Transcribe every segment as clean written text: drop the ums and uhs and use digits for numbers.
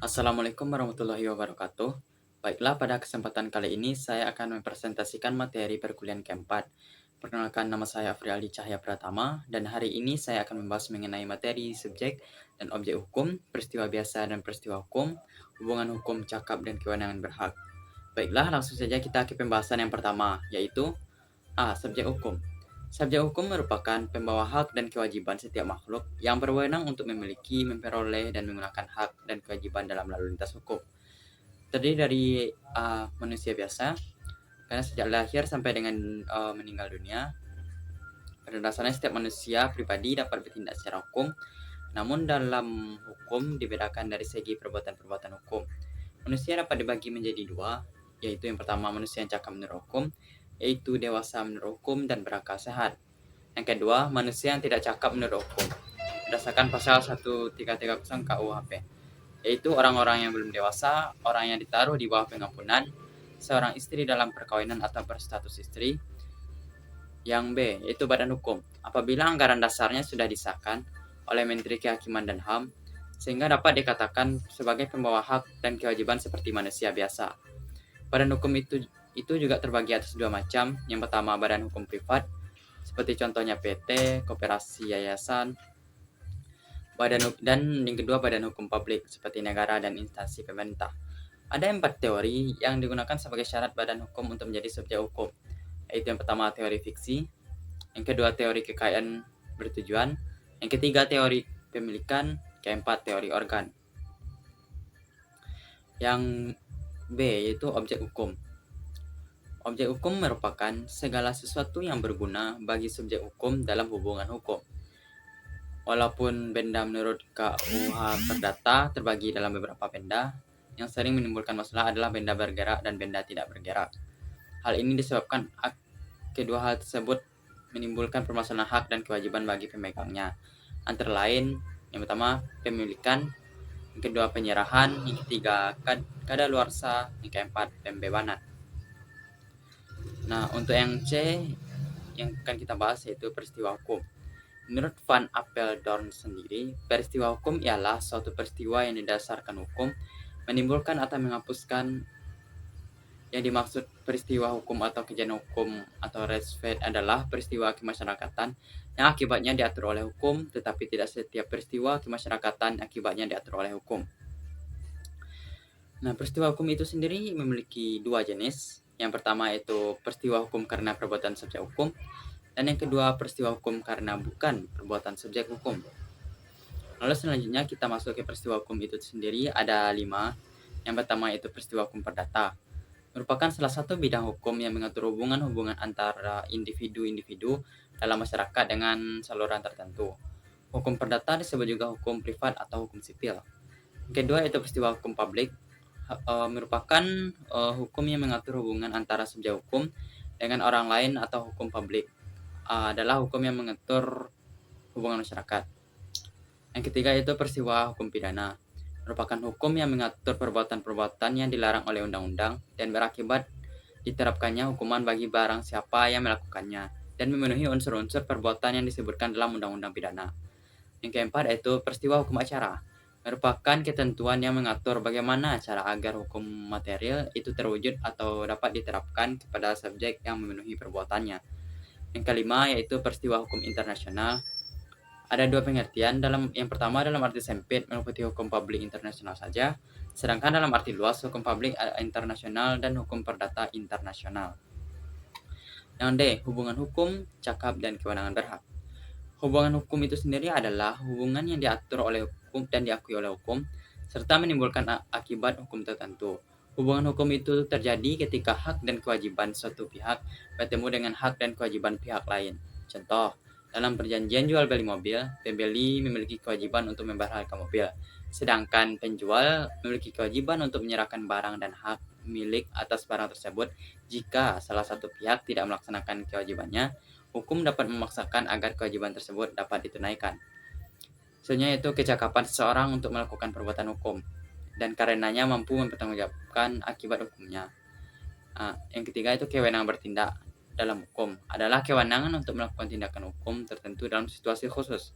Assalamualaikum warahmatullahi wabarakatuh. Baiklah, pada kesempatan kali ini saya akan mempresentasikan materi perkuliahan keempat. Perkenalkan, nama saya Afrialdi Cahya Pratama, dan hari ini saya akan membahas mengenai materi subjek dan objek hukum, peristiwa biasa dan peristiwa hukum, hubungan hukum cakap dan kewenangan berhak. Baiklah, langsung saja kita ke pembahasan yang pertama, yaitu Subjek hukum. Subjek hukum merupakan pembawa hak dan kewajiban setiap makhluk yang berwenang untuk memiliki, memperoleh, dan menggunakan hak dan kewajiban dalam lalu lintas hukum. Terdiri dari manusia biasa, karena sejak lahir sampai dengan meninggal dunia. Pada dasarnya setiap manusia pribadi dapat bertindak secara hukum, namun dalam hukum dibedakan dari segi perbuatan-perbuatan hukum. Manusia dapat dibagi menjadi dua, yaitu yang pertama manusia yang cakap menurut hukum, yaitu dewasa menurut hukum dan berakal sehat. Yang kedua, manusia yang tidak cakap menurut hukum, berdasarkan pasal 1330 KUHP, yaitu orang-orang yang belum dewasa, orang yang ditaruh di bawah pengampunan, seorang istri dalam perkawinan atau berstatus istri. Yang B, yaitu badan hukum, apabila anggaran dasarnya sudah disahkan oleh Menteri Kehakiman dan HAM, sehingga dapat dikatakan sebagai pembawa hak dan kewajiban seperti manusia biasa. Badan hukum itu juga terbagi atas dua macam. Yang pertama, badan hukum privat, seperti contohnya PT, koperasi, yayasan, dan yang kedua badan hukum publik, seperti negara dan instansi pemerintah. Ada 4 teori yang digunakan sebagai syarat badan hukum untuk menjadi subjek hukum, yaitu yang pertama teori fiksi, yang kedua teori kekayaan bertujuan, yang ketiga teori pemilikan, keempat teori organ. Yang B, yaitu objek hukum. Objek hukum merupakan segala sesuatu yang berguna bagi subjek hukum dalam hubungan hukum. Walaupun benda menurut KUH Perdata terbagi dalam beberapa benda, yang sering menimbulkan masalah adalah benda bergerak dan benda tidak bergerak. Hal ini disebabkan kedua hal tersebut menimbulkan permasalahan hak dan kewajiban bagi pemegangnya. Antara lain, yang pertama pemilikan, yang kedua penyerahan, yang ketiga kadaluarsa, yang keempat pembebanan. Nah, untuk yang C yang akan kita bahas yaitu peristiwa hukum. Menurut Van Apeldoorn sendiri, peristiwa hukum ialah suatu peristiwa yang didasarkan hukum, menimbulkan atau menghapuskan. Yang dimaksud peristiwa hukum atau kejadian hukum atau resfed adalah peristiwa kemasyarakatan yang akibatnya diatur oleh hukum, tetapi tidak setiap peristiwa kemasyarakatan akibatnya diatur oleh hukum. Nah, peristiwa hukum itu sendiri memiliki dua jenis. Yang pertama yaitu peristiwa hukum karena perbuatan subjek hukum, dan yang kedua peristiwa hukum karena bukan perbuatan subjek hukum. Lalu selanjutnya kita masuk ke peristiwa hukum itu sendiri, ada 5. Yang pertama yaitu peristiwa hukum perdata, merupakan salah satu bidang hukum yang mengatur hubungan-hubungan antara individu-individu dalam masyarakat dengan saluran tertentu. Hukum perdata disebut juga hukum privat atau hukum sipil. Kedua yaitu peristiwa hukum publik, merupakan hukum yang mengatur hubungan antara subjek hukum dengan orang lain, atau hukum publik adalah hukum yang mengatur hubungan masyarakat. Yang ketiga yaitu peristiwa hukum pidana, merupakan hukum yang mengatur perbuatan-perbuatan yang dilarang oleh undang-undang dan berakibat diterapkannya hukuman bagi barang siapa yang melakukannya dan memenuhi unsur-unsur perbuatan yang disebutkan dalam undang-undang pidana. Yang keempat yaitu peristiwa hukum acara, merupakan ketentuan yang mengatur bagaimana cara agar hukum material itu terwujud atau dapat diterapkan kepada subjek yang memenuhi perbuatannya. Yang kelima yaitu peristiwa hukum internasional. Ada dua pengertian. Yang pertama dalam arti sempit meliputi hukum publik internasional saja, sedangkan dalam arti luas hukum publik internasional dan hukum perdata internasional. Yang D, hubungan hukum, cakap, dan kewenangan berhak. Hubungan hukum itu sendiri adalah hubungan yang diatur oleh hukum dan diakui oleh hukum, serta menimbulkan akibat hukum tertentu. Hubungan hukum itu terjadi ketika hak dan kewajiban suatu pihak bertemu dengan hak dan kewajiban pihak lain. Contoh, dalam perjanjian jual beli mobil, pembeli memiliki kewajiban untuk membayar harga mobil, sedangkan penjual memiliki kewajiban untuk menyerahkan barang dan hak milik atas barang tersebut. Jika salah satu pihak tidak melaksanakan kewajibannya, hukum dapat memaksakan agar kewajiban tersebut dapat ditunaikan. Selanjutnya itu kecakapan seseorang untuk melakukan perbuatan hukum, dan karenanya mampu mempertanggungjawabkan akibat hukumnya. Yang ketiga itu kewenangan bertindak dalam hukum, adalah kewenangan untuk melakukan tindakan hukum tertentu dalam situasi khusus.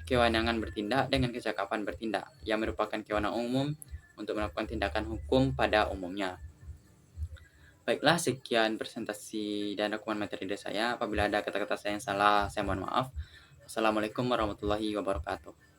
Kewenangan bertindak dengan kecakapan bertindak, yang merupakan kewenangan umum untuk melakukan tindakan hukum pada umumnya. Baiklah, sekian presentasi dan dokumen materi dari saya. Apabila ada kata-kata saya yang salah, saya mohon maaf. Assalamualaikum warahmatullahi wabarakatuh.